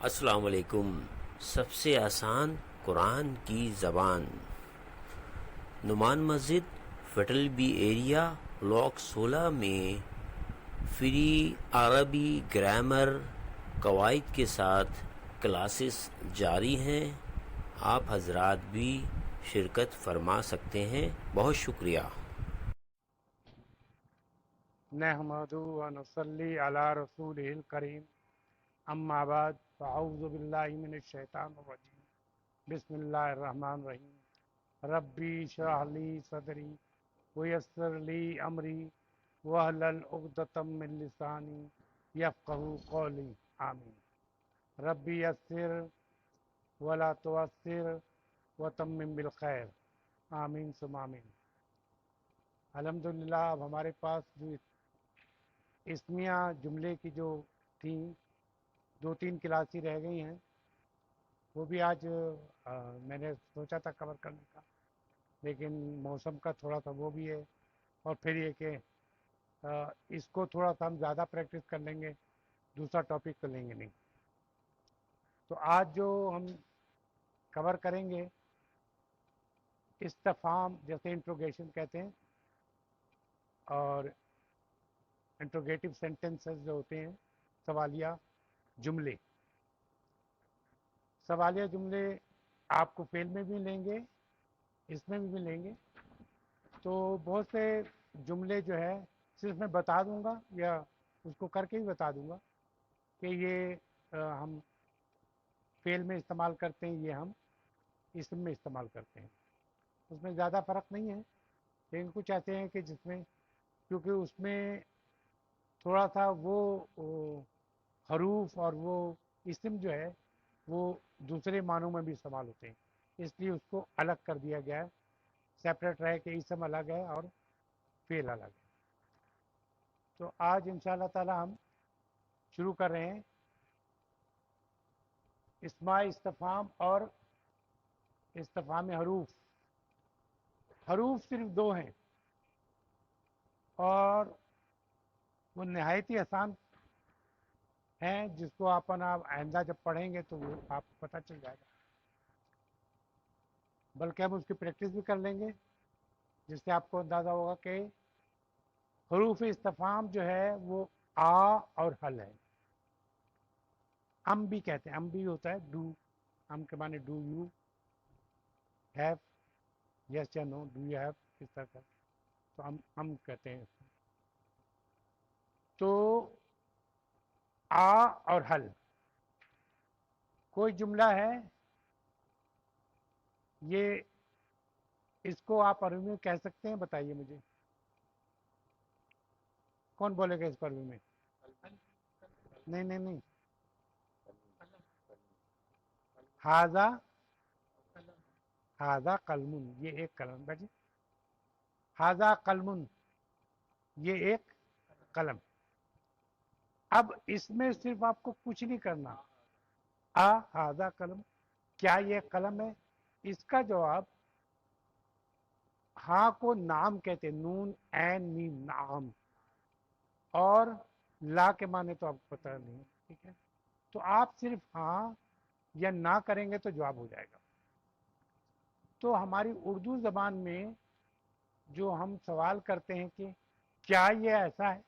السلام علیکم۔ سب سے آسان قرآن کی زبان، نعمان مسجد فیٹل بی ایریا بلاک 16 میں فری عربی گرامر قواعد کے ساتھ کلاسز جاری ہیں۔ آپ حضرات بھی شرکت فرما سکتے ہیں۔ بہت شکریہ۔ نحمدہ و نصلی علی رسولہ الکریم، اما بعد فاعوذ باللہ من الشیطان الرجیم، بسم اللہ الرحمن الرحیم۔ ربی اشرح لی صدری ویسر لی امری واحلل عقدۃ من لسانی یفقہوا قولی، آمین۔ ربی یسر ولا تعسر وتمم بالخیر، آمین ثم آمین۔ الحمدللہ اب ہمارے پاس جو اسمیہ جملے کی جو تھیں 2-3 کلاس ہی رہ گئی ہیں، وہ بھی آج میں نے سوچا تھا کور کرنے کا، لیکن موسم کا تھوڑا سا وہ بھی ہے، اور پھر یہ کہ اس کو تھوڑا سا ہم زیادہ پریکٹس کر لیں گے، دوسرا ٹاپک تو لیں گے نہیں۔ تو آج جو ہم کور کریں گے استفہام، جیسے انٹروگیشن کہتے ہیں، اور انٹروگیٹو سینٹنسز جو ہوتے ہیں، سوالیہ جملے۔ سوالیہ جملے آپ کو فعل میں بھی لیں گے، اس میں بھی ملیں گے۔ تو بہت سے جملے جو ہے صرف میں بتا دوں گا یا اس کو کر کے بھی بتا دوں گا کہ یہ ہم فعل میں استعمال کرتے ہیں، یہ ہم اسم میں استعمال کرتے ہیں۔ اس میں زیادہ فرق نہیں ہے، لیکن کچھ ایسے ہیں کہ جس میں کیونکہ اس میں تھوڑا سا وہ حروف اور وہ اسم جو ہے وہ دوسرے معنوں میں بھی استعمال ہوتے ہیں، اس لیے اس کو الگ کر دیا گیا ہے، سیپریٹ رہے کہ اسم الگ ہے اور فعل الگ ہے۔ تو آج ان شاء اللہ تعالی ہم شروع کر رہے ہیں اسماء استفہام اور استفہام حروف۔ حروف صرف 2 ہیں اور وہ نہایت ہی آسان ہیں، جس کو آپ آئندہ جب پڑھیں گے تو وہ آپ کو پتہ چل جائے گا، بلکہ ہم اس کی پریکٹس بھی کر لیں گے، جس سے آپ کو اندازہ ہوگا کہ حروف استفہام جو ہے وہ آ اور حل ہے۔ ام بھی کہتے ہیں، ام بھی ہوتا ہے ڈو، ام کے معنی ڈو یو ہیو، یس یا نو، ڈو یو ہیو، اس طرح کا، تو ام کہتے ہیں۔ تو آ اور حل، کوئی جملہ ہے، یہ اس کو آپ عربی میں کہہ سکتے ہیں؟ بتائیے مجھے، کون بولے گا اس کو عربی میں؟ نہیں نہیں نہیں، ہاذا، ہاذا قلم، یہ ایک قلم، بیٹھے، ہاذا قلم، یہ ایک قلم۔ اب اس میں صرف آپ کو کچھ نہیں کرنا، ہاذا قلم، کیا یہ قلم ہے؟ اس کا جواب ہاں کو نام کہتے ہیں، نون عین میم، نام، اور لا کے معنی تو آپ کو پتہ نہیں، ٹھیک ہے؟ تو آپ صرف ہاں یا نہ کریں گے تو جواب ہو جائے گا۔ تو ہماری اردو زبان میں جو ہم سوال کرتے ہیں کہ کیا یہ ایسا ہے،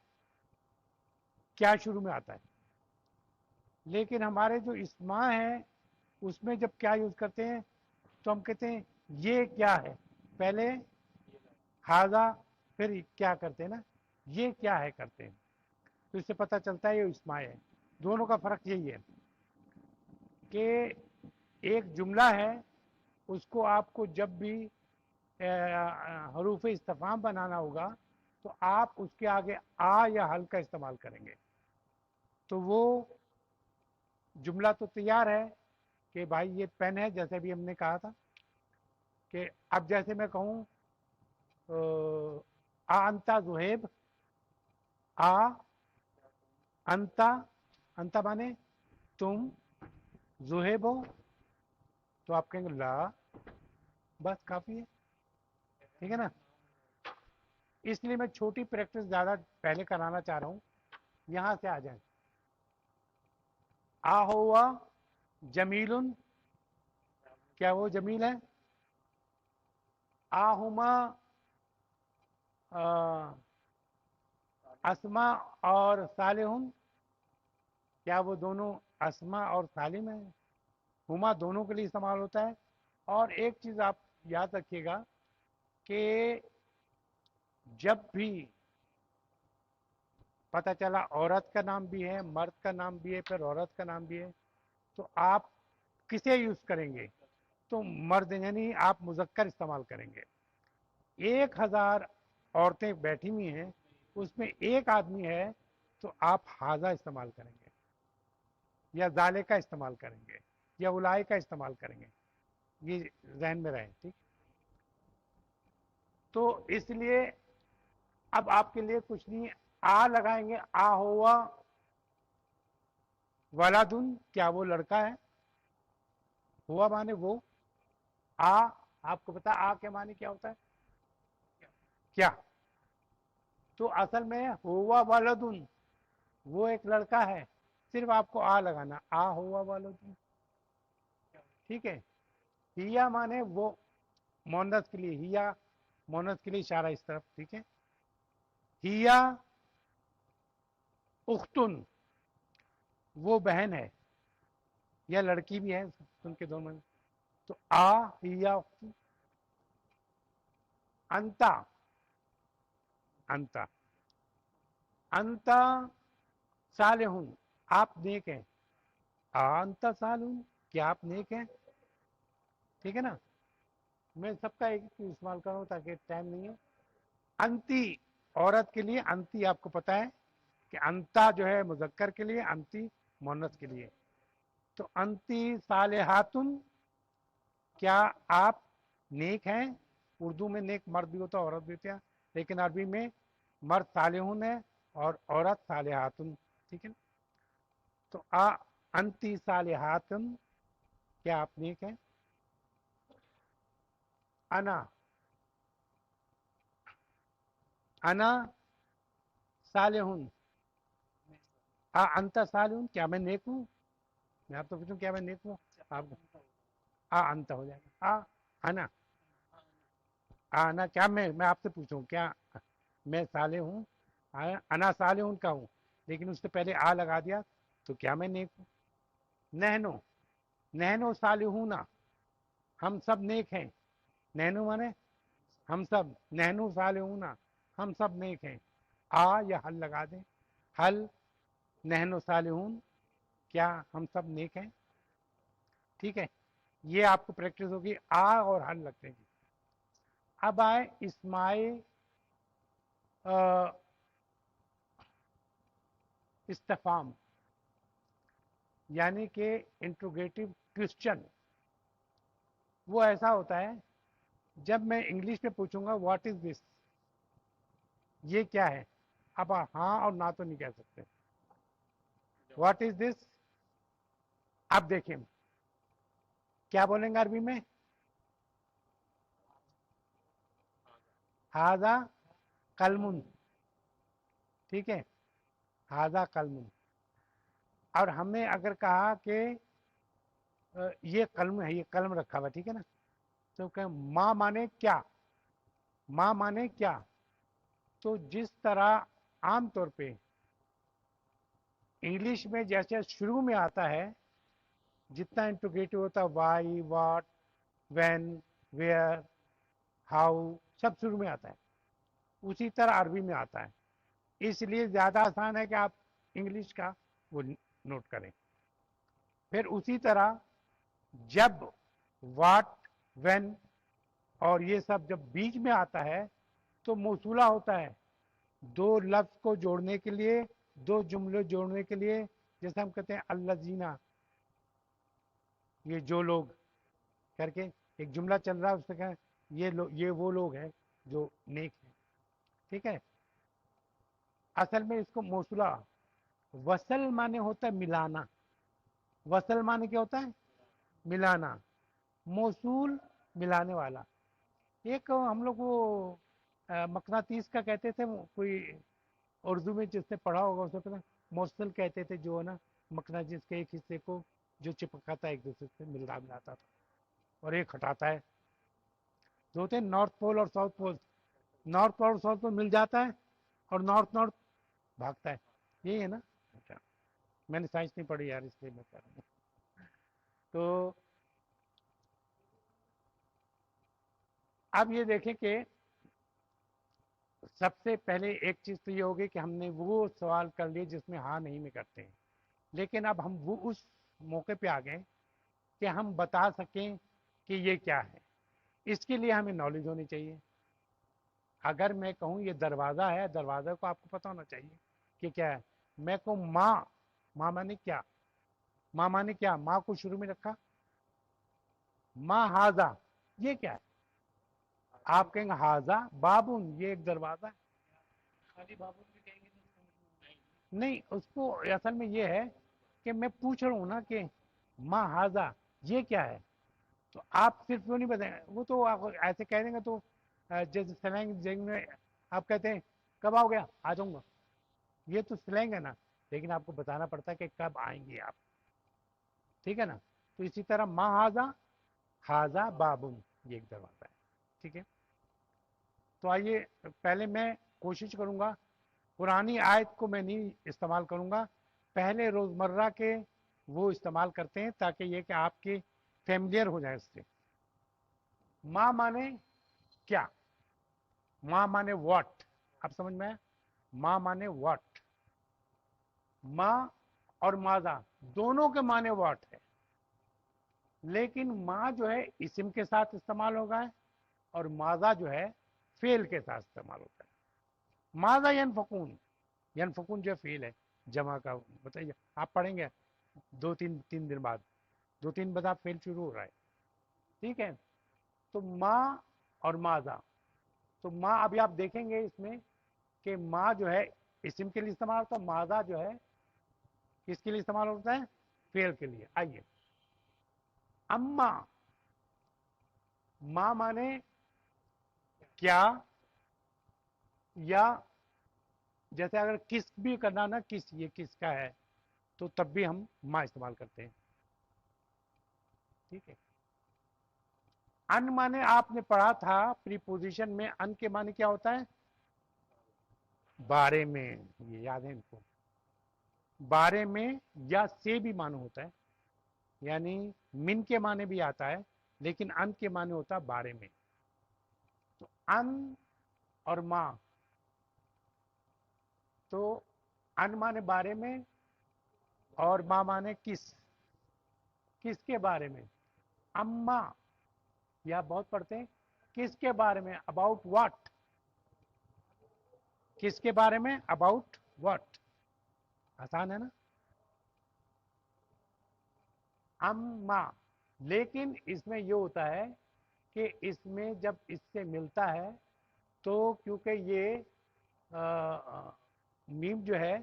کیا شروع میں آتا ہے، لیکن ہمارے جو اسماء ہیں اس میں جب کیا یوز کرتے ہیں تو ہم کہتے ہیں یہ کیا ہے، پہلے ہاذا، پھر کیا کرتے ہیں نا، یہ کیا ہے کرتے ہیں، تو اس سے پتہ چلتا ہے یہ اسماء ہے۔ دونوں کا فرق یہی ہے کہ ایک جملہ ہے، اس کو آپ کو جب بھی حروف استفہام بنانا ہوگا تو آپ اس کے آگے آ یا حل کا استعمال کریں گے، تو وہ جملہ تو تیار ہے کہ بھائی یہ پین ہے، جیسے بھی ہم نے کہا تھا کہ اب جیسے میں کہوں انتا زہیب، انتا، انتا مانے تم، زہیب ہو، تو آپ کہیں گے لا، بس کافی ہے، ٹھیک ہے نا؟ اس لیے میں چھوٹی پریکٹس زیادہ پہلے کرانا چاہ رہا ہوں، یہاں سے آ جائیں، ہوا जमीलुन, क्या वो जमील है? आहुमा अस्मा और सालिहुन, क्या वो दोनों अस्मा और सालिम है? हुमा दोनों के लिए इस्तेमाल होता है। और एक चीज़ आप याद रखिएगा कि जब भी पता चला औरत का नाम भी है, मर्द का नाम भी है, फिर औरत का नाम भी है, तो आप किसे यूज़ करेंगे? तो मर्द यानी आप मुज़क्कर इस्तेमाल करेंगे। 1000 औरतें बैठी हुई हैं, उसमें एक आदमी है, तो आप हाजा इस्तेमाल करेंगे या जाले का इस्तेमाल करेंगे या उलाए का इस्तेमाल करेंगे। ये जहन में रहे, ठीक। तो इसलिए अब आपके लिए कुछ नहीं, आ लगाएंगे, आ हुआ वलादुन, क्या वो लड़का है? हुआ माने वो, आ, आपको पता आ के माने क्या होता है? क्या? तो असल में हुआ वलदुन, वो एक लड़का है, सिर्फ आपको आ लगाना, आ हुआ वलदुन, ठीक है। हिया माने वो, मोनस के लिए हिया, मोनस के लिए इशारा इस तरफ, ठीक है। हिया उख्तुन, वो बहन है या लड़की भी है, उनके दोनों में। तो आ हिया उख्तुन। अंता, अंता, अंता सालिहुन, आप नेक हैं। अंता सालिहुन, क्या आप नेक हैं? ठीक है ना। मैं सबका एक इस्तेमाल कर रहा हूँ ताकि टाइम नहीं है। अंती, औरत के लिए अंती, आपको पता है कि अंता जो है मुजक्कर के लिए, अंती मुन्नस के लिए। तो अंती सालेहातुन, क्या आप नेक हैं? उर्दू में नेक मर्द भी होता है, औरत भी होती है, लेकिन अरबी में मर्द सालेहुन है और औरत सालेहातुन, ठीक है। तो अंती सालेहातुन, क्या आप नेक हैं? अना, अना सालेहुन, अंता सालेहुन, क्या मैं नेक हूँ? मैं आपसे पूछूं क्या मैं नेक हूँ? आप अंत हो जाएगा, अना, अना, क्या मैं आपसे पूछूं क्या मैं साले हूँ? अना साले उनका हूँ, लेकिन उससे पहले आ लगा दिया, तो क्या मैं नेक हूँ? नहनो, नहनो साले हूँ ना, हम सब नेक हैं। नहनो माने हम सब, नहनो साले हूँ ना, हम सब नेक हैं। आ या हल लगा दें, हल नहनो साले हूँ, क्या हम सब नेक हैं? ठीक है, ये आपको प्रैक्टिस होगी, आ और हल लगते हैं। अब आए इस्माइल इस्तफाम, यानी कि इंट्रोगेटिव क्वेश्चन। वो ऐसा होता है, जब मैं इंग्लिश में पूछूंगा व्हाट इज दिस, ये क्या है, अब हाँ और ना तो नहीं कह सकते। व्हाट इज दिस, अब देखिए क्या बोलेंगे अरबी में? हाजा कलमुन, ठीक है, हाजा कलमुन। और हमने अगर कहा कि ये कलम है, ये कलम रखा हुआ, ठीक है ना, तो कहें माँ माने क्या, माँ माने क्या। तो जिस तरह आमतौर पे इंग्लिश में जैसे शुरू में आता है, जितना इंट्रोगेटिव होता है, why, what, when, where, how, सब शुरू में आता है, उसी तरह अरबी में आता है। इसलिए ज़्यादा आसान है कि आप इंग्लिश का वो नोट करें। फिर उसी तरह जब व्हाट, व्हेन और ये सब जब बीच में आता है, तो मौसूला होता है, दो लफ्ज को जोड़ने के लिए, दो जुमले जोड़ने के लिए। जैसे हम कहते हैं अल्लाजीना, ये जो लोग करके एक जुमला चल रहा है, उससे कहें ये वो लोग हैं जो नेक हैं, ठीक है। असल में इसको मौसूला, वसल माने होता है मिलाना, वसल माने क्या होता है? मिलाना, मौसूल मिलाने वाला। एक हम लोग वो मकनातीस का कहते थे, कोई उर्दू में जिसने पढ़ा होगा उसे पता, मौसल कहते थे जो है ना, मकनातीस के एक हिस्से को जो चिपकाता है एक दूसरे से, मिलता मिलाता था, और एक हटाता है। जो होते हैं नॉर्थ पोल और साउथ पोल, नॉर्थ पोल और साउथ पोल मिल जाता है और नॉर्थ नॉर्थ भागता है, यही है ना। अच्छा, मैंने साइंस नहीं पढ़ी यार, इसलिए मैं कह रहा हूँ। तो अब ये देखें कि सबसे पहले एक चीज़ तो ये होगी कि हमने वो सवाल कर लिए जिसमें हाँ नहीं में करते हैं, लेकिन अब हम वो उस मौके पे आ गए कि हम बता सकें कि ये क्या है। इसके लिए हमें नॉलेज होनी चाहिए। अगर मैं कहूँ ये दरवाज़ा है, दरवाज़ा को आपको पता होना चाहिए कि क्या है। मैं कहूँ माँ, माँ माने क्या, माँ माने क्या, माँ को शुरू में रखा, माँ हाजा, ये क्या है। आप कहेंगे हाजा बाबुन, ये एक दरवाज़ा है। खाली बाबुन भी कहेंगे तो समझ में आएगी नहीं, उसको असल में ये है कि मैं पूछ रहा हूँ ना कि माँ हाजा ये क्या है, तो आप सिर्फ वो नहीं बताएंगे, वो तो आप ऐसे कह देंगे तो जैसे स्लैंग जंग में आप कहते हैं कब आओगे, आ जाऊंगा, ये तो स्लैंग है ना, लेकिन आपको बताना पड़ता है कि कब आएंगे आप, ठीक है ना। तो इसी तरह माँ हाजा, हाजा बाबुन, ये एक दरवाजा है, ठीक है। तो आइए पहले मैं कोशिश करूंगा, पुरानी आयत को मैं नहीं इस्तेमाल करूंगा, पहले रोज़मर्रा के वो इस्तेमाल करते हैं ताकि ये कि आपके फेमिलियर हो जाए इससे। माँ माने क्या, माँ माने व्हाट, आप समझ में आया, माँ माने व्हाट, माँ और माजा दोनों के माने व्हाट है, लेकिन माँ जो है इस्म के साथ इस्तेमाल होगा है और माजा जो है फेल के साथ इस्तेमाल होता है। माजा यनफकून, यनफकून जो फेल है जमा का, बताइए आप पढ़ेंगे दो तीन तीन दिन बाद, दो तीन बाद आप फेल शुरू हो रहा है, ठीक है। तो माँ और माजा, तो माँ अभी आप देखेंगे इसमें कि माँ जो है इस्म के लिए इस्तेमाल होता है, माजा जो है किसके लिए इस्तेमाल होता है, फेल के लिए। आइए अम्मा, माँ माने क्या, या जैसे अगर किस भी करना ना, किस ये किसका है, तो तब भी हम माँ इस्तेमाल करते हैं, ठीक है। अन माने आपने पढ़ा था प्रीपोजिशन में, अन के माने क्या होता है, बारे में, ये याद है इनको, बारे में या से भी माने होता है, यानी मिन के माने भी आता है, लेकिन अन के माने होता है बारे में। तो अन और माँ, तो अन माने बारे में और माँ माने किस, किसके बारे में, अम्मा, या बहुत पढ़ते हैं किसके बारे में, अबाउट व्हाट, किसके बारे में, अबाउट व्हाट, आसान है ना, अम्मा। लेकिन इसमें ये होता है कि इसमें जब इससे मिलता है तो क्योंकि ये मीम जो है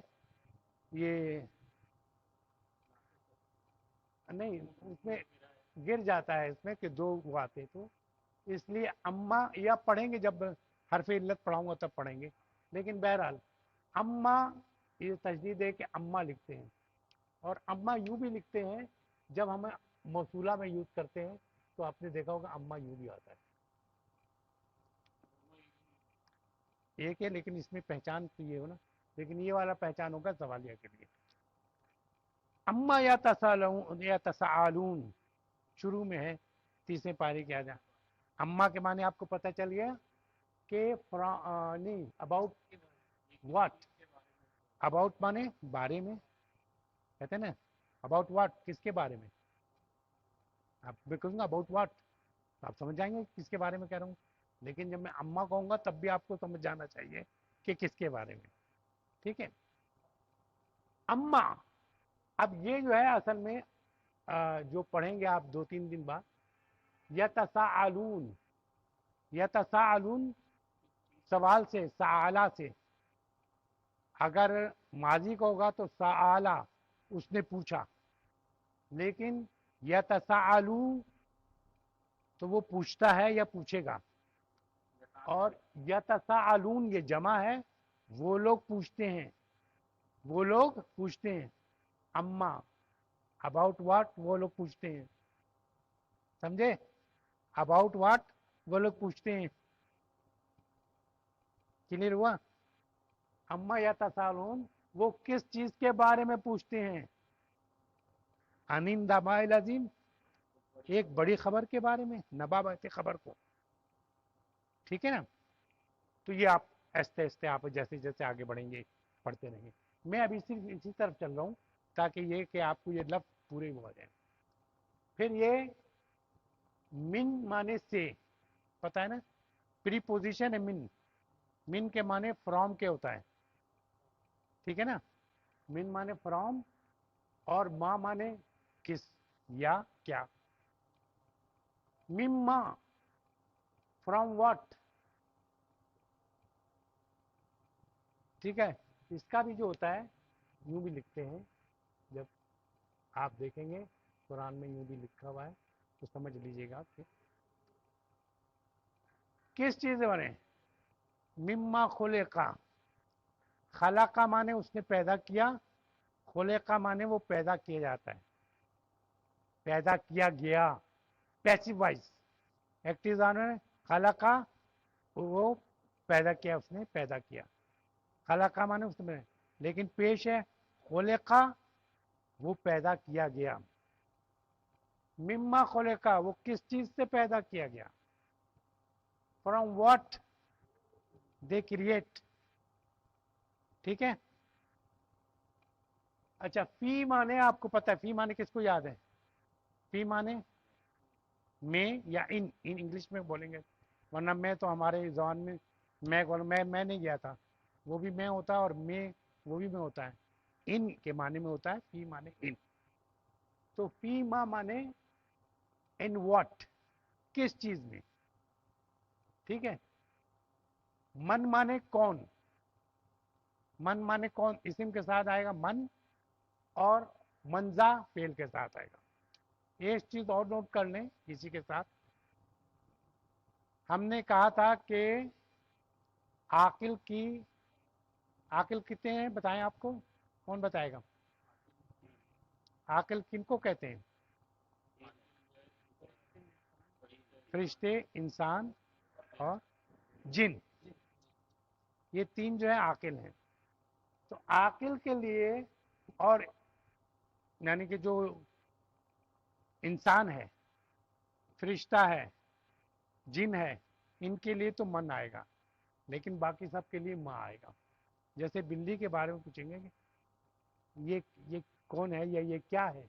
ये नहीं, उसमें गिर जाता है इसमें कि दो वो आते, तो इसलिए अम्मा या पढ़ेंगे जब हरफ इल्लत पढ़ाऊंगा तब पढ़ेंगे, लेकिन बहरहाल अम्मा ये तजदीद है कि अम्मा लिखते हैं, और अम्मा यूं भी लिखते हैं जब हमें मौसूला में यूज़ करते हैं, तो आपने देखा होगा अम्मा यूं भी आता है, एक है लेकिन इसमें पहचान तो ये हो ना, लेकिन ये वाला पहचान होगा सवालिया के लिए। अम्मा या तसालून, या तसालून शुरू में है, तीसरे पारे के आ जा, अम्मा के माने आपको पता चल गया कि नहीं, अबाउट व्हाट, अबाउट माने बारे में, कहते हैं ना, अबाउट व्हाट किसके बारे में, आप मैं कहूँगा अबाउट व्हाट तो आप समझ जाएंगे किसके बारे में कह रहा हूँ, लेकिन जब मैं अम्मा कहूँगा तब भी आपको समझ जाना चाहिए कि किसके बारे में, ठीक है। अम्मा, अब ये जो है असल में जो पढ़ेंगे आप दो तीन दिन बाद, यतसाअलून, यतसाअलून सवाल से, सआला से, अगर माजी का होगा तो सआला उसने पूछा, लेकिन यतसाअलू तो वो पूछता है या पूछेगा, और यतसाअलून ये जमा है, वो लोग पूछते हैं, वो लोग पूछते हैं। अम्मा, अबाउट व्हाट वो लोग पूछते हैं, समझे? अबाउट व्हाट वो लोग पूछते हैं। क्लियर हुआ? अम्मा या तसालून वो किस चीज के बारे में पूछते हैं? अनिन दबाइल अजीम, एक बड़ी खबर के बारे में, नबाबत खबर को। ठीक है ना? तो ये आप ऐसे ऐसे आप जैसे जैसे आगे बढ़ेंगे पढ़ते रहेंगे। मैं अभी सिर्फ इसी तरफ चल रहा हूँ ताकि ये कि आपको ये लफ्ज पूरे हो जाए। फिर ये मिन माने से, पता है ना? प्रीपोजिशन है मिन। मिन के माने फ्रॉम के होता है, ठीक है ना? मिन माने फ्रॉम और मा माने किस या क्या। मिम्मा, फ्रॉम व्हाट, ठीक है? इसका भी जो होता है यूं भी लिखते हैं, जब आप देखेंगे कुरान में यूं भी लिखा हुआ है तो समझ लीजिएगा कि किस चीज से बने। मिम्मा खुलेका, खलाका माने उसने पैदा किया, खुलेका माने वो पैदा किया जाता है, पैदा किया गया, पैसिव वॉइस। एक्टिव जानवर खलाका, वो पैदा किया, उसने पैदा किया। खलाका माने उसने, लेकिन पेश है खुलेका, वो पैदा किया गया। मिम्मा खुलेका, वो किस चीज से पैदा किया गया? फ्रॉम व्हाट दे क्रिएट, ठीक है? अच्छा, फी माने आपको पता है, फी माने किसको याद है? फी माने में या इन, इन इंग्लिश में बोलेंगे, वरना मैं तो हमारे जबान में मैं नहीं गया था, वो भी मैं होता है और मैं वो भी मैं होता है। इन के माने में होता है, फी माने इन। तो फी माने इन व्हाट, किस चीज में, ठीक है? मन माने कौन, मन माने कौन इस्म के साथ आएगा मन, और मंजा फेल के साथ आएगा। एक चीज और नोट कर लें इसी के साथ, हमने कहा था कि आकिल की, आकिल कितने हैं बताएं आपको, कौन बताएगा? आकिल किनको कहते हैं? फरिश्ते, इंसान और जिन, ये तीन जो है आकिल हैं। तो आकिल के लिए, और यानी कि जो इंसान है, फरिश्ता है, जिन है, इनके लिए तो मन आएगा, लेकिन बाकी सब के लिए माँ आएगा। जैसे बिल्ली के बारे में पूछेंगे कि ये कौन है या ये क्या है,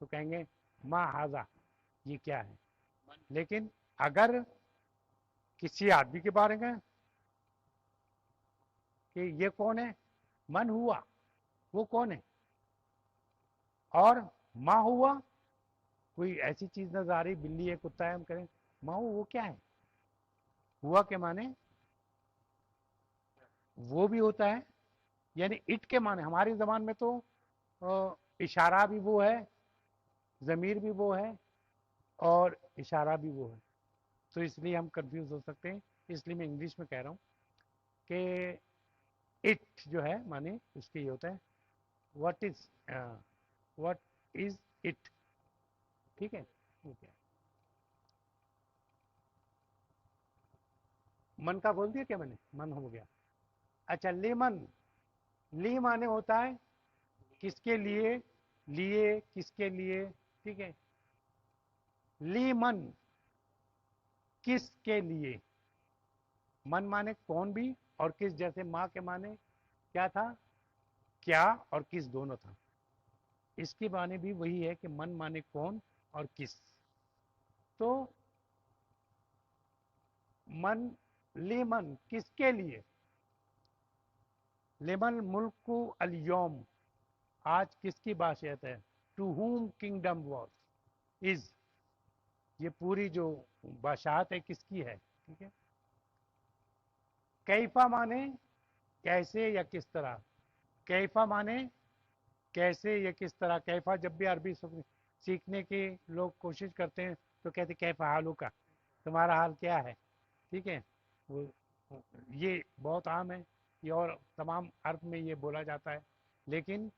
तो कहेंगे माँ हाजा, ये क्या है। लेकिन अगर किसी आदमी के बारे में कि ये कौन है, मन हुआ, वो कौन है, और माँ हुआ, कोई ऐसी चीज नजर आ रही, बिल्ली है, कुत्ता है, हम करें माँ हुआ, वो क्या है? हुआ के माने वो भी होता है, यानी इट के माने हमारी जबान में तो इशारा भी वो है, जमीर भी वो है, और इशारा भी वो है। तो इसलिए हम कंफ्यूज हो सकते हैं, इसलिए मैं इंग्लिश में कह रहा हूँ कि इट जो है माने उसके ये होता है what is, what is it, ठीक है? ओके, मन का बोल दिया क्या मैंने? मन हो गया। अच्छा, लेमन, ली माने होता है किसके लिए, लिए, किसके लिए, ठीक है? लीमन, किसके लिए। मन माने कौन भी, और किस, जैसे माँ के माने क्या था, क्या और किस दोनों था। इसके माने भी वही है कि मन माने कौन और किस। तो मन, लेमन किसके लिए, लेमन मुल्क अल-यौम, आज किसकी बादशाहत है, to whom kingdom was is, ये पूरी जो बादशाहत है किसकी है, ठीक है? कैफा माने कैसे या किस तरह, कैफा माने कैसे या किस तरह। कैफा जब भी अरबी सीखने की लोग कोशिश करते हैं तो कहते कैफा हालू का, तुम्हारा हाल क्या है, ठीक है? वो ये बहुत आम है, ये और तमाम अर्थ में ये बोला जाता है, लेकिन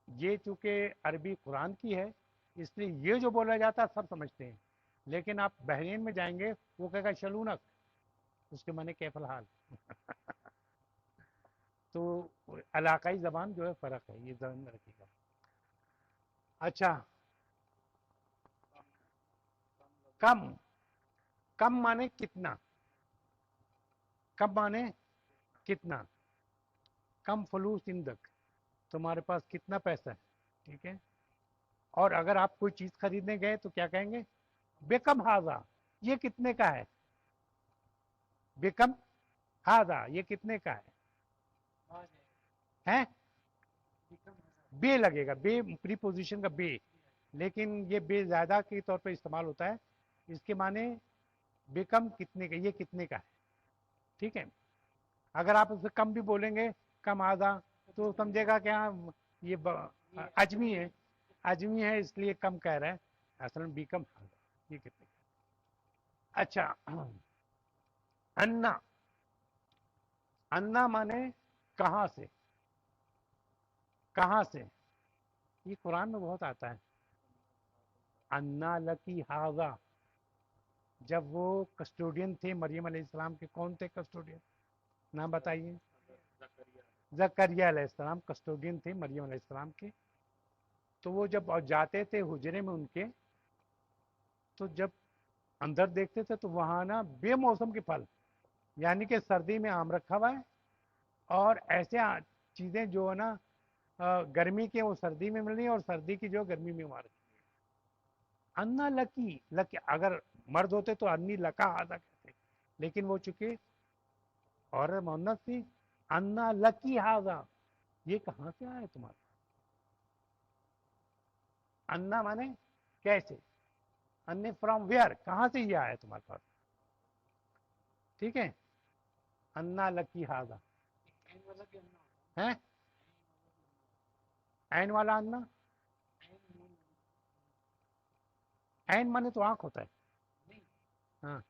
یہ چونکہ عربی قرآن کی ہے اس لیے یہ جو بولا جاتا ہے سب سمجھتے ہیں، لیکن آپ بحرین میں جائیں گے وہ کہے گا شلونک، اس کے معنی کیف الحال تو علاقائی زبان جو ہے فرق ہے، یہ ذہن میں رکھیے گا. اچھا، کم. کم مانے کتنا، کم مانے کتنا. کم فلوس عندک، تمہارے پاس کتنا پیسہ ہے. ٹھیک ہے. اور اگر آپ کوئی چیز خریدنے گئے تو کیا کہیں گے؟ بیکم ہاضا، یہ کتنے کا ہے. بیکم ہاضا، یہ کتنے کا ہے. ہیں؟ بے لگے گا، بے پری پوزیشن کا بے، لیکن یہ بے زیادہ کے طور پہ استعمال ہوتا ہے. اس کے معنی بیکم کتنے کا، یہ کتنے کا ہے. ٹھیک ہے. اگر آپ اسے کم بھی بولیں گے، کم آدھا، تو سمجھے گا کہ ہاں یہ اجمی ہے، اجمی ہے اس لیے کم کہہ رہا ہے، اصل میں بیکم آدھا. یہ کتنے کا. اچھا، انا. انا مانے کہاں سے، کہاں سے. یہ قرآن میں بہت آتا ہے. انا لکی ہاضا، جب وہ کسٹوڈین تھے مریم علیہ السلام کے. کون تھے کسٹوڈین؟ نام بتائیے. زکریا علیہ السلام کسٹوڈین تھے مریم علیہ السلام کے. تو وہ جب جاتے تھے حجرے میں ان کے، تو جب اندر دیکھتے تھے تو وہاں نا بے موسم کے پھل، یعنی کہ سردی میں آم رکھا ہوا ہے، اور ایسے چیزیں جو ہے نا گرمی کے وہ سردی میں مل رہی ہیں، اور سردی کی جو گرمی میں وہاں رکھی ہے. انا لکی، لکی اگر مرد ہوتے تو انی لکا آدھا کہتے، لیکن وہ چکے اور مونت تھی. انا لکی ہاضا، یہ کہاں سے آیا تمہارا. انا مانے کیسے، ان فرام ویئر، کہاں سے یہ آیا تمہارے پاس. ٹھیک ہے. انا لکی ہاضا ہے. عین والا انا، عین مانے تو آنکھ ہوتا ہے. ہاں.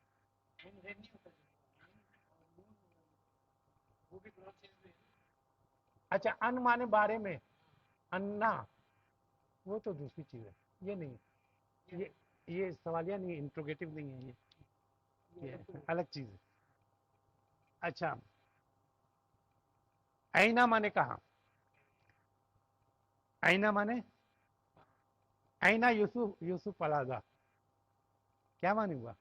اچھا، ان مانے بارے میں، انا وہ تو دوسری چیز ہے، یہ نہیں. یہ یہ سوالیہ نہیں، انٹروگیٹو نہیں ہے، یہ الگ چیز ہے. اچھا، اینا مانے کہاں. اینا مانے اینا یوسف، یوسف پلازا، کیا مانے ہوا.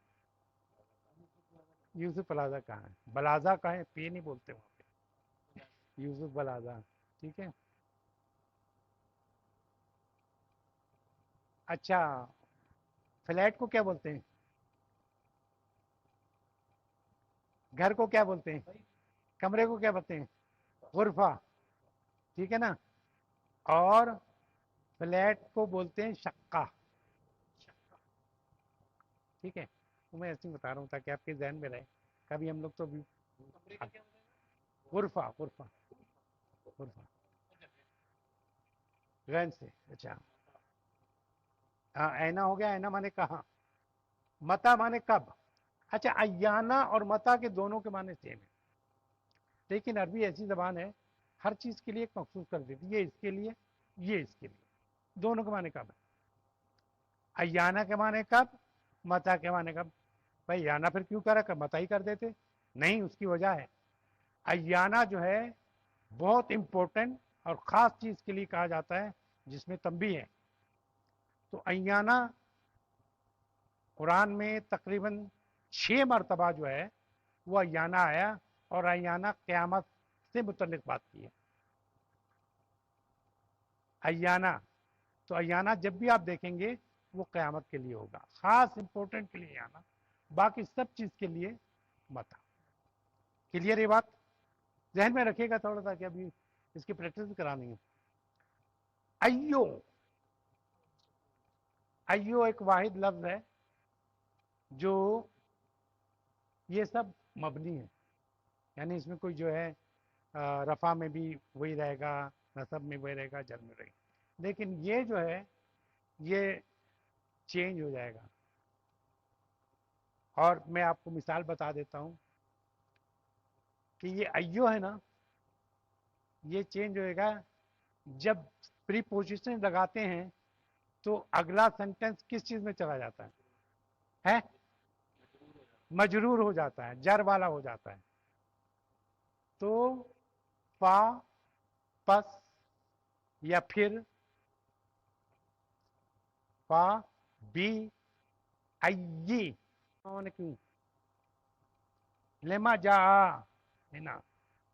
یوسف پلازا کہاں ہے. بلازا کہاں ہے، پی نہیں بولتے وہاں پہ، یوسف بلازا. ٹھیک ہے. اچھا، فلیٹ کو کیا بولتے ہیں، گھر کو کیا بولتے ہیں، کمرے کو کیا بولتے ہیں، غرفہ. ٹھیک ہے نا. اور فلیٹ کو بولتے ہیں شقہ. ٹھیک ہے. تو میں ایسے ہی بتا رہا ہوں تاکہ آپ کے ذہن میں رہے. کبھی ہم لوگ تو غرفہ، غرفہ، غرفہ غین سے. اچھا، ہاں اینا ہو گیا. اینا مانے کہاں. متا مانے کب. اچھا، ایانا اور متا کے دونوں کے معنی سیم ہے، لیکن عربی ایسی زبان ہے ہر چیز کے لیے ایک مخصوص کر دیتی. یہ اس کے لیے، یہ اس کے لیے. دونوں کے معنی کب ہے. ایانا کے معنی کب، متا کے معنی کب. بھائی یانا پھر کیوں کرا، کر متا ہی کر دیتے. نہیں، اس کی وجہ ہے. ایانا جو ہے بہت امپورٹنٹ اور خاص چیز کے لیے کہا جاتا ہے جس میں تنبیہ ہے. تو ایانا قرآن میں تقریباً 6 مرتبہ جو ہے وہ ایانا آیا، اور ایانا قیامت سے متعلق بات کی ہے. ایانا، تو ایانا جب بھی آپ دیکھیں گے وہ قیامت کے لیے ہوگا، خاص امپورٹنٹ کے لیے آنا، باقی سب چیز کے لیے متا. کلیئر یہ بات، ذہن میں رکھیے گا تھوڑا سا کہ ابھی اس کی پریکٹس بھی کرانی ہے. ایو، ایو ایک واحد لفظ ہے جو یہ سب مبنی ہے، یعنی اس میں کوئی جو ہے رفع میں بھی وہی رہے گا، نصب میں وہی رہے گا، جر میں رہے گا. لیکن یہ جو ہے یہ چینج ہو جائے گا. اور میں آپ کو مثال بتا دیتا ہوں کہ یہ ایو ہے نا، یہ چینج ہوئے گا جب प्रीपोजिशन लगाते हैं तो अगला सेंटेंस किस चीज में चला जाता है? मजरूर हो जाता है, जर वाला हो जाता है। तो फा, पस या फिर फा, बी, आई, क्यों? लेमा जा, है ना,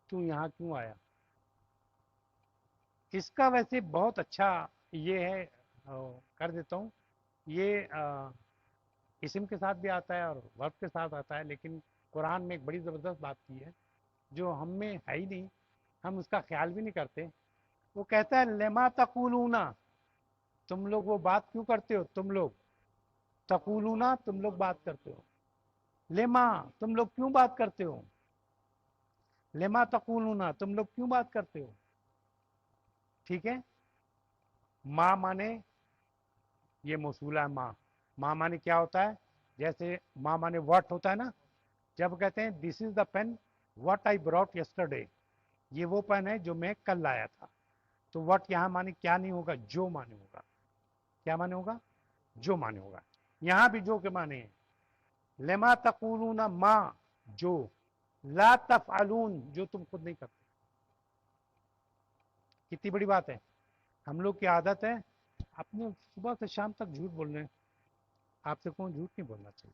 तू यहां क्यों आया? इसका वैसे बहुत अच्छा ये है, कर देता हूं ये, इस्म के साथ भी आता है और वर्ब के साथ आता है, लेकिन कुरान में एक बड़ी ज़बरदस्त बात की है जो हम में है ही नहीं, हम उसका ख्याल भी नहीं करते। वो कहता है लेमा तकुलूना, तुम लोग वो बात क्यों करते हो? तुम लोग तकुलूना, तुम लोग बात करते हो। लेमा, तुम लोग क्यों बात करते हो? लेमा तकुलूना, तुम लोग क्यों बात करते हो? ठीक है। माँ माने, ये मौसूला है माँ। माँ माने क्या होता है? जैसे माँ माने व्हाट होता है ना, जब कहते हैं this is the pen what I brought yesterday, ये वो पेन है जो मैं कल लाया था। तो व्हाट यहाँ माने क्या नहीं होगा? जो माने होगा। क्या माने होगा? जो माने होगा। यहां भी जो के माने हैं। लेमा तकुलूना, माँ जो, ला तफअलून, जो तुम खुद नहीं करते। कितनी बड़ी बात है। हम लोग की आदत है अपने सुबह से शाम तक झूठ बोलने। आपसे कौन झूठ नहीं बोलना चाहिए?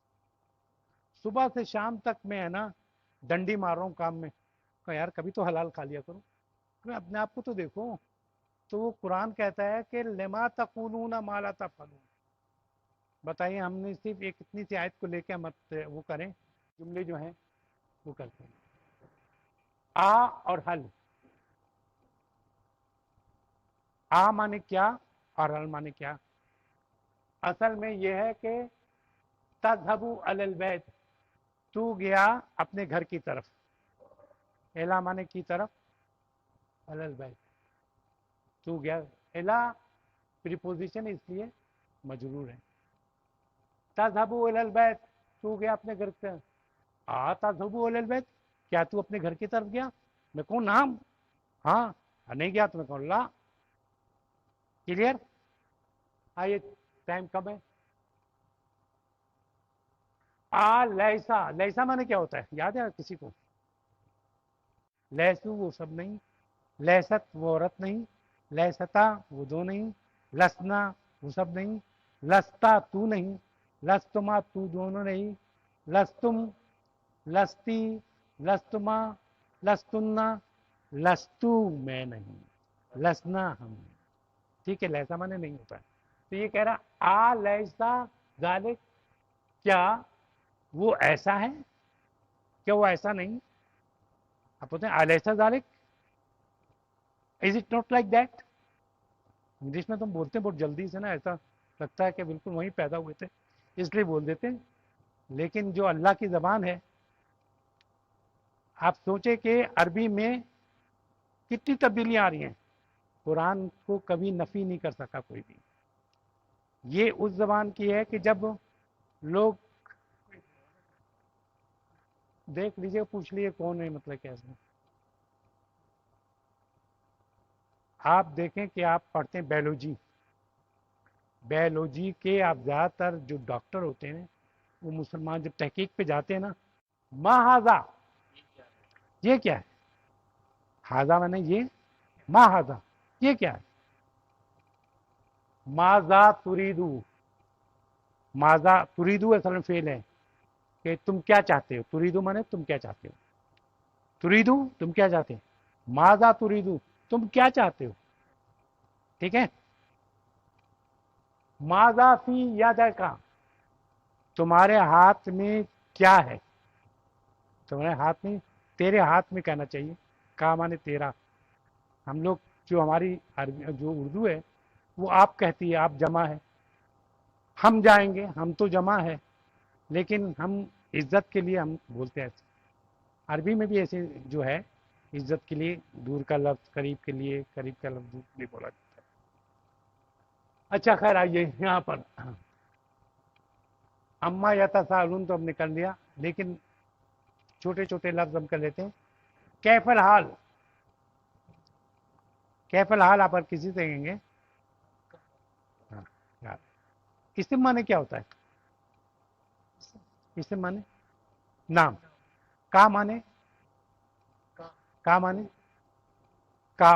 सुबह से शाम तक मैं, है ना, डंडी मार रहा हूँ काम में। कहा यार कभी तो हलाल खा लिया करो, मैं अपने आप को तो देखो। तो वो कुरान कहता है कि लेमा तकुलूना मा ला तफअलून। बताइए, हमने सिर्फ एक इतनी सी आयत को लेकर मत वो करें, जुमले जो हैं वो करते हैं। आ और हल, आ माने क्या और हल माने क्या? असल में यह है कि तज़हबु अलल बैत, तू गया अपने घर की तरफ। एला माने की तरफ, अलल बैत, तू गया। एला प्रीपोजिशन इसलिए मजरूर है। तज़हबु अलल बैत, तू गया अपने घर से। आ तज़हबु अलल बैत, क्या तू अपने घर की तरफ गया? मैं कहूँ नाम, हाँ, नहीं गया तो मैं कहूँ ला। क्लियर? आइए, टाइम कम है। आ लैसा, लैसा माने क्या होता है? याद है किसी को? लैसू वो सब नहीं, लैसत वो औरत नहीं, लैसता वो दो नहीं, लसना वो सब नहीं, लस्ता तू नहीं, लस्तुमा तू दोनों नहीं, लस्तुम, लस्ती, लस्तुमा, लस्तुन्ना, लस्तू मैं नहीं, लसना हम। ठीक है, लैसा माने नहीं होता है। तो ये कह रहा आ लैसा जालिक, क्या वो ऐसा है? क्या वो ऐसा नहीं? आप बोलते हैं अलैसा जालिक, is it not like that? English में तुम बोलते हैं बहुत जल्दी से ना, ऐसा लगता है कि बिल्कुल वहीं पैदा हुए थे, इसलिए बोल देते हैं। लेकिन जो अल्लाह की ज़बान है, आप सोचे कि अरबी में कितनी तब्दीलियां आ रही हैं। कुरान को कभी नफ़ी नहीं कर सका कोई भी। ये उस ज़बान की है कि जब लोग, देख लीजिए, पूछ लिए कौन है, मतलब कैसे। आप देखें कि आप पढ़ते हैं बायोलॉजी, बायोलॉजी के आप ज़्यादातर जो डॉक्टर होते हैं वो मुसलमान जब तहकीक पे जाते हैं ना, मा हाजा, ये क्या है? हाजा मैंने ये, मा हाजा, ये क्या है? माजा तुरीदू, माजा तुरीदू असल में फेल है कि तुम क्या चाहते हो। तुरीदू माने तुम क्या चाहते हो, तुरीदू तुम क्या चाहते हो, माजा तुरीदू तुम क्या चाहते हो। ठीक है। माजा फी यादा का, तुम्हारे हाथ में क्या है? तुम्हारे हाथ में, तेरे हाथ में कहना चाहिए, का माने तेरा। हम लोग जो हमारी जो उर्दू है वो आप कहती है, आप जमा है। हम जाएंगे, हम तो जमा है, लेकिन हम इज्जत के लिए हम बोलते हैं ऐसे। अरबी में भी ऐसे जो है, इज्जत के लिए दूर का लफ्ज करीब के लिए, करीब का लफ्ज दूर के लिए बोला जाता है। अच्छा खैर, आइए यहाँ पर, अम्मा या तसालून तो हम निकल लिया, लेकिन छोटे छोटे लफ्ज हम कर लेते हैं। कैफल हाल, कैफल हाल आप किसी से कहेंगे इसम माने क्या होता है? इसम माने नाम। का माने? का माने का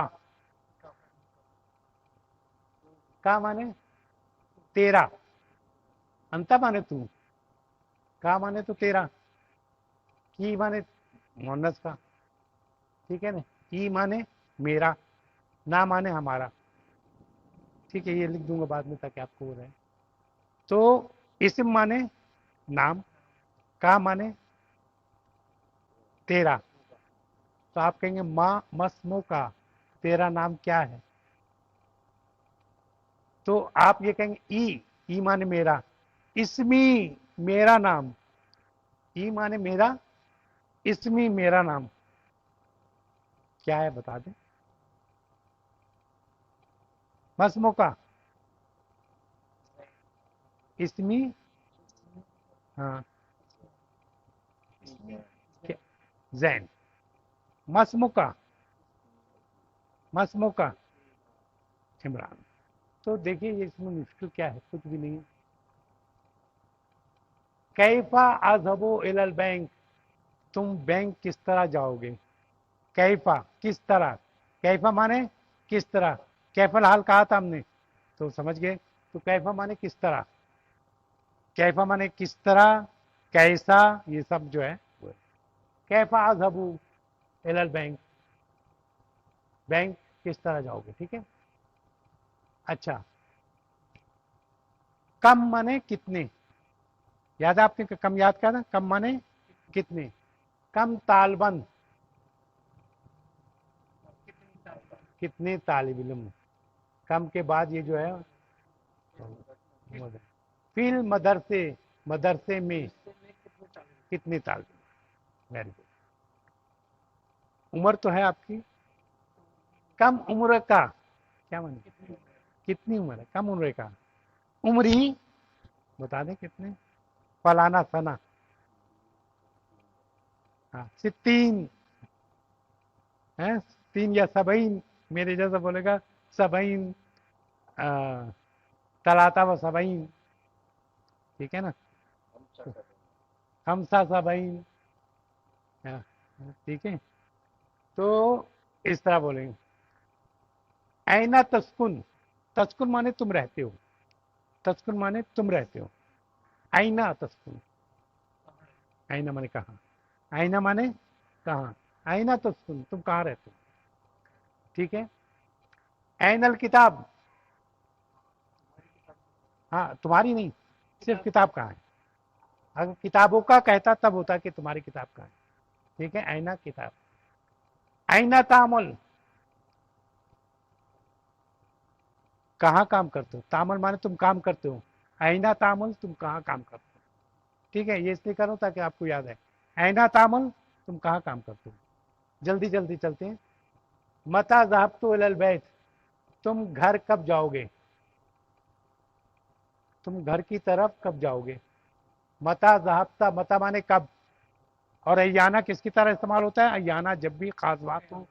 का माने तेरा। अंता माने तू। का माने तो तेरा। की माने मोहन्नस का। ठीक है ना? ई माने मेरा। ना माने हमारा। ठीक है, ये लिख दूंगा बाद में ताकि आपको हो रहे। तो इसम माने नाम। का माने तेरा। तो आप कहेंगे माँ मस्मो का, तेरा नाम क्या है? तो आप ये कहेंगे ई माने मेरा। इसमी मेरा नाम। ई माने मेरा, इसमी मेरा नाम। क्या है बता दें? मस्मो का, इसमी। हाँ, जैन। मस्मो का, मस्मो का इमरान। तो देखिए ये इसमें मुश्किल क्या है, कुछ भी नहीं। कैफा अजहबो इलल बैंक, तुम बैंक किस तरह जाओगे? कैफा किस तरह। कैफा माने किस तरह। कैफल हाल कहा था हमने, तो समझ गए। तो कैफा माने किस तरह। कैफा माने किस तरह, कैसा, ये सब जो है वो है। कैफा अजहबू इलल बैंक, बैंक किस तरह जाओगे। ठीक है। अच्छा, कम माने कितने। याद है आपने कम याद किया था? कम माने कितने। कम तालबन, कितने तालिब इल्म। कम के बाद ये जो है फिल मदरसे, मदरसे में कितने तालिब। Very good. उम्र तो है आपकी। कम उम्र का क्या माने, कितनी उम्र है, कम उम्र का। उम्र ही बता दें कितने। फलाना सना। हाँ, सित्तीन है, तीन या सबईन। मेरे जैसा बोलेगा सबईन, तलाता व सबईन। ठीक है ना? हमसा सबईन। हाँ, ठीक है। तो इस तरह बोलेंगे। ऐना तस्कुन, तस्कुन माने तुम रहते हो। तस्कुन माने तुम रहते हो। ऐना तस्कुन, ऐना माने कहाँ। ऐना माने कहाँ। ऐना तस्कुन, तुम कहाँ रहते हो। ठीक है। ऐनल किताब, हाँ तुम्हारी नहीं, सिर्फ किताब कहाँ है। अगर किताबों का कहता तब होता कि तुम्हारी किताब कहाँ है। ठीक है, ऐना किताब। ऐना तामल, कहाँ काम करते हो। तामल माने तुम काम करते हो। ऐना तामल, तुम कहाँ काम करते हो। ठीक है, ये इसलिए करो ताकि आपको याद है। ऐना तामल, तुम कहाँ काम करते हो। जल्दी जल्दी चलते हैं। मता ज़हबतु इलल बैत, तुम घर कब जाओगे। तुम घर की तरफ कब जाओगे। मता ज़हबता, मता माने कब। और अयाना किसकी तरह इस्तेमाल होता है। अयाना जब भी खास बात हो,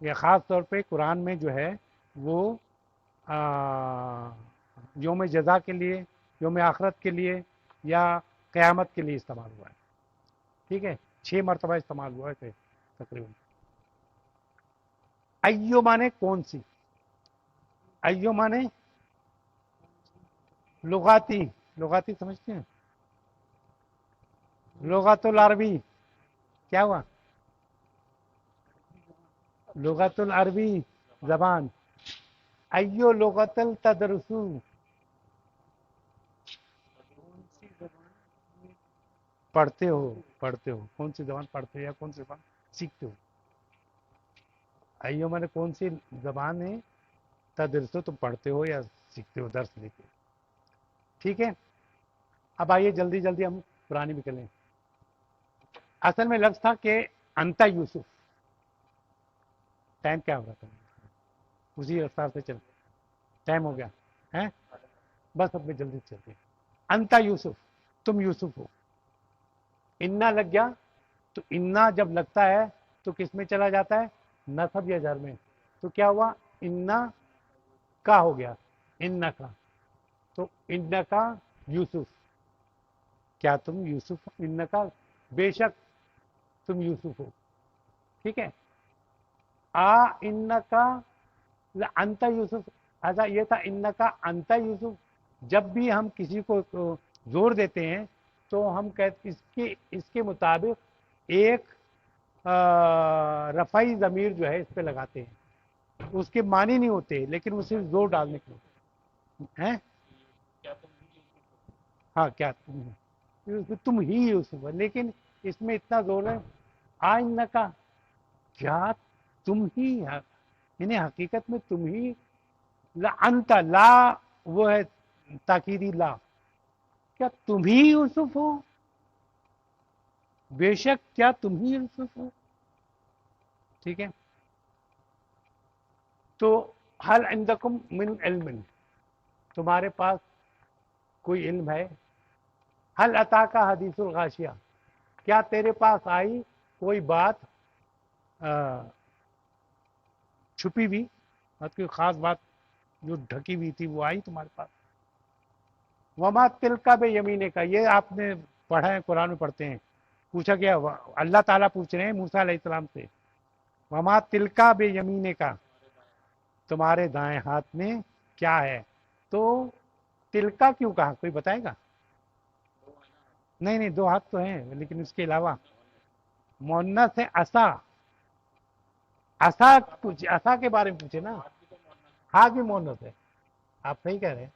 या ख़ास तौर पे कुरान में जो है वो योम जज़ा के लिए, योम आखरत के लिए, या क़यामत के लिए इस्तेमाल हुआ है। ठीक है, 6 मरतबा इस्तेमाल हुआ है तकरीबन। अय्यो माने कौन सी। अय्यो माने लुगाती, लुगाती समझते हैं। लुगातुल अरबी क्या हुआ। लुगातुल अरबी जबान। अय्यो लुगतल तदरुसू, पढ़ते हो। पढ़ते हो, कौन सी जबान पढ़ते हो या कौन सी जबान सीखते हो। अय्यो माने कौन सी जबान है, तदरुसू तुम पढ़ते हो या सीखते हो, दर्स लेते हो। ठीक है। अब आइए जल्दी जल्दी हम पुरानी भी करें। असल में लफ्ज था कि अंता यूसुफ। टाइम क्या हो रहा था, उसी रफ्तार से चल। टाइम हो गया है, बस अब मैं जल्दी चलते हैं। अंता यूसुफ, तुम यूसुफ हो। इन्ना लग गया, तो इन्ना जब लगता है तो किस में चला जाता है, नसब या जर में। तो क्या हुआ, इन्ना का हो गया, इन्ना का। تو انکا یوسف، کیا تم یوسف، انکا بے شک تم یوسف ہو، ٹھیک ہے. انکا انت یوسف، ایسا یہ تھا انکا انت یوسف. جب بھی ہم کسی کو زور دیتے ہیں تو ہم کہتے اس کے مطابق ایک رفعی ضمیر جو ہے اس پہ لگاتے ہیں. اس کے معنی نہیں ہوتے لیکن وہ صرف زور ڈالنے کے لیے ہیں. ہاں کیا تم ہی یوسف ہے، لیکن اس میں اتنا زور ہے انکا، کیا تم ہی، یعنی حقیقت میں تم ہی، لا انت، لا وہ ہے تاکیدی لا، کیا تم ہی یوسف ہو، بے شک کیا تم ہی یوسف ہو. ٹھیک ہے. تو حل عندکم من علم، تمہارے پاس کوئی علم ہے. حل اتاکا حدیث الغاشیہ، کیا تیرے پاس آئی کوئی بات چھپی ہوئی، کوئی خاص بات جو ڈھکی ہوئی تھی وہ آئی تمہارے پاس. وما تلکا بے یمینے کا، یہ آپ نے پڑھا ہے، قرآن میں پڑھتے ہیں. پوچھا گیا، اللہ تعالیٰ پوچھ رہے ہیں موسیٰ علیہ السلام سے، وما تلکا بے یمینے کا، تمہارے دائیں ہاتھ میں کیا ہے. تو تلکا کیوں کہا، کوئی بتائے گا؟ نہیں نہیں، دو ہاتھ تو ہیں لیکن اس کے علاوہ مؤنث ہے عصا. عصا کے بارے میں پوچھے نا، ہاتھ بھی مؤنث ہے، آپ صحیح کہہ رہے ہیں.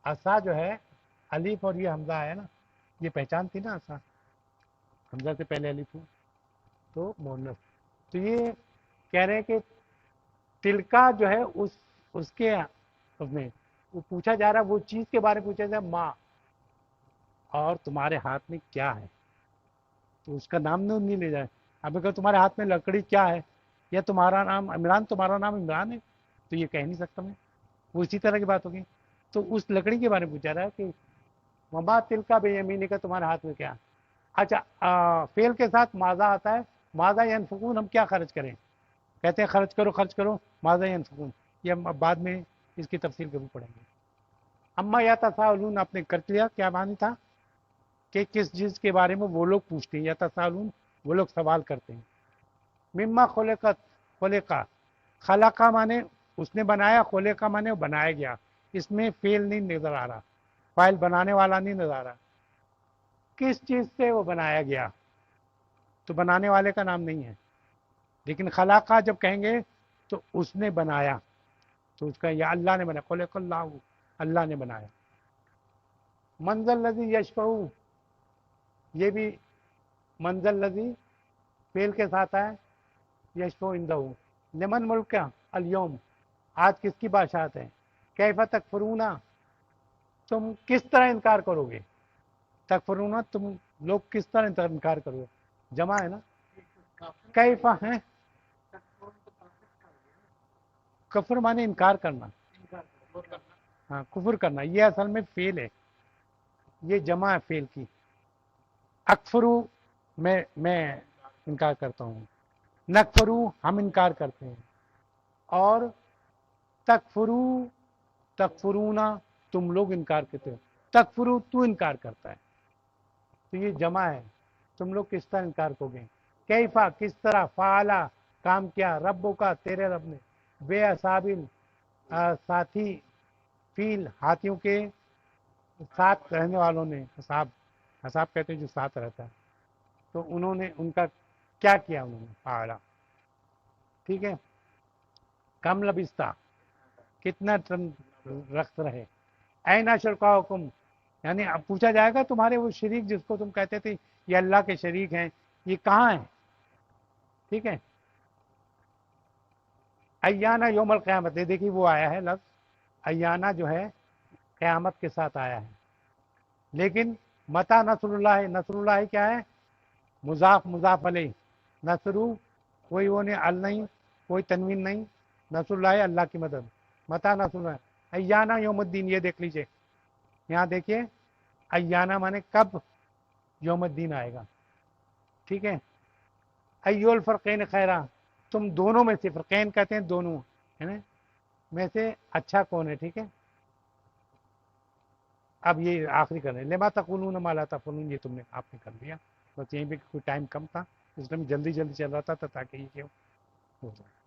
عصا جو ہے الف اور یہ حمزہ ہے نا، یہ پہچان تھی نا عصا، حمزہ سے پہلے الف ہو تو مؤنث. تو یہ کہہ رہے ہیں کہ تلکا جو ہے اس کے اس میں وہ پوچھا جا رہا ہے، وہ چیز کے بارے میں پوچھا جا رہا ہے، ماں، اور تمہارے ہاتھ میں کیا ہے. تو اس کا نام نہیں لے جائے. اب اگر تمہارے ہاتھ میں لکڑی کیا ہے، یا تمہارا نام عمران، تمہارا نام عمران ہے، تو یہ کہہ نہیں سکتا میں، وہ اسی طرح کی بات ہوگی. تو اس لکڑی کے بارے میں پوچھا رہا ہے کہ وما تلکا بے یمینے کا، تمہارے ہاتھ میں کیا. اچھا فعل کے ساتھ ماذا آتا ہے، ماذا ینفقون، ہم کیا خرچ کریں، کہتے ہیں خرچ کرو خرچ کرو، ماذا ینفقون، یہ ہم بعد میں اس کی تفصیل کبھی پڑھیں گے. اما یا تساءلون، آپ نے کر لیا، کیا معنی تھا کہ کس چیز کے بارے میں وہ لوگ پوچھتے ہیں، یا تساءلون وہ لوگ سوال کرتے ہیں. مما خلقت، خلقا، خلقا مانے اس نے بنایا، خلقا مانے وہ بنایا گیا. اس میں فعل نہیں نظر آ رہا، فاعل بنانے والا نہیں نظر آ رہا. کس چیز سے وہ بنایا گیا، تو بنانے والے کا نام نہیں ہے. لیکن خلقا جب کہیں گے تو اس نے بنایا، تو اس کا یا اللہ نے بنایا، خلق اللہ، اللہ نے بنایا. منزل الذی یشفع، یہ بھی منزل الذی فعل کے ساتھ ہے، یشفع عندہ، لمن ملک الیوم، آج کس کی بادشاہت ہے. کیف تکفرون، تم کس طرح انکار کرو گے. تکفرون تم لوگ کس طرح انکار کرو گے، جمع ہے نا. کیف ہے، کفر مانے انکار کرنا، ہاں کفر کرنا، یہ اصل میں فعل ہے، یہ جمع ہے فعل کی. اکفرو میں انکار کرتا ہوں، نکفرو ہم انکار کرتے ہیں، اور تکفرو تکفرونا تم لوگ انکار کرتے ہو. تکفرو تو انکار کرتا ہے، تو یہ جمع ہے، تم لوگ کس طرح انکار کرو گے. کیفا کس طرح، فعلا کام کیا، ربو کا تیرے رب نے، بے اصابل ساتھی، فیل ہاتھیوں کے ساتھ رہنے والوں نے، حساب، حساب کہتے ہیں جو ساتھ رہتا ہے، تو انہوں نے ان کا کیا کیا، انہوں نے فعلا. ٹھیک ہے. کم لبستہ، کتنا ٹرم رکھت رہے. اینا شرکاؤکم، یعنی اب پوچھا جائے گا تمہارے وہ شریک جس کو تم کہتے تھے یہ اللہ کے شریک ہیں، یہ کہاں ہیں. ٹھیک ہے. ایانا یوم القیامت، دیکھیے وہ آیا ہے لفظ ایانا جو ہے قیامت کے ساتھ آیا ہے. لیکن متا نصر اللہ، نصر اللہ کیا ہے، مضاف مضاف علیہ. نصرو کوئی وہ نہیں، ال نہیں، کوئی تنوین نہیں، نصر اللہ اللہ کی مدد. متا نصر اللہ، ایانا یوم الدین، یہ دیکھ لیجئے یہاں دیکھیے، ایانا مانے کب یوم الدین آئے گا. ٹھیک ہے. ایو الفرقین خیرہ، تم دونوں میں سے، فرقین کہتے ہیں دونوں ہے نا، میں سے اچھا کون ہے. ٹھیک ہے. اب یہ آخری کرنے لما تقولون ما لا تفعلون، یہ تم نے آپ نے کر لیا، بس یہیں پہ کوئی ٹائم کم تھا اس لیے میں جلدی جلدی چل رہا تھا تاکہ یہ ہو جائے.